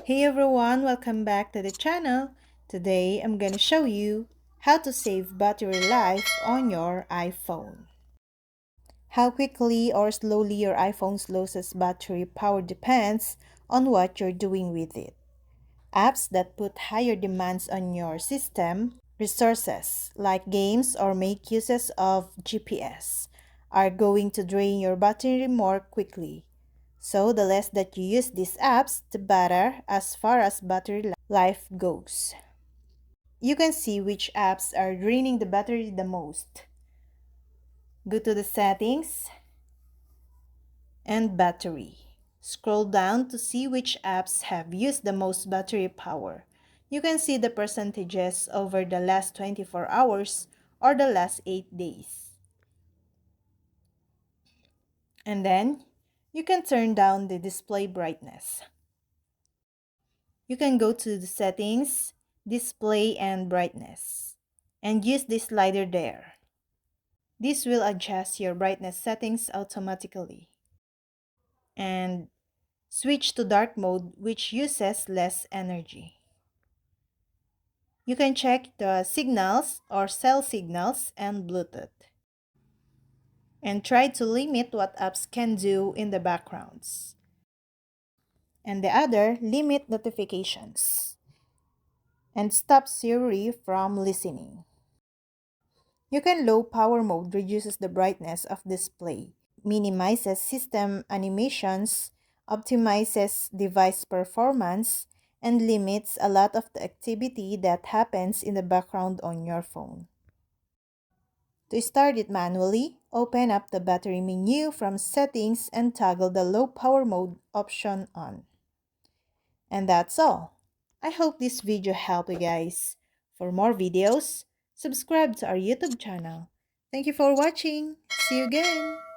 Hey everyone, welcome back to the channel. Today I'm gonna show you how to save battery life on your iPhone. How quickly or slowly your iPhone loses battery power depends on what you're doing with it. Apps that put higher demands on your system resources like games or make uses of GPS are going to drain your battery more quickly. So the less that you use these apps, the better as far as battery life goes. You can see which apps are draining the battery the most. Go to the settings and battery. Scroll down to see which apps have used the most battery power. You can see the percentages over the last 24 hours or the last 8 days. And then, you can turn down the display brightness. You can go to the settings, display and brightness, and use this slider there. This will adjust your brightness settings automatically. And switch to dark mode, which uses less energy. You can check the signals or cell signals and Bluetooth. And try to limit what apps can do in the backgrounds. And the other, limit notifications. And stop Siri from listening. You can low power mode reduces the brightness of display, minimizes system animations, optimizes device performance, and limits a lot of the activity that happens in the background on your phone. To start it manually, open up the battery menu from settings and toggle the low power mode option on. And that's all. I hope this video helped you guys. For more videos, subscribe to our YouTube channel. Thank you for watching. See you again.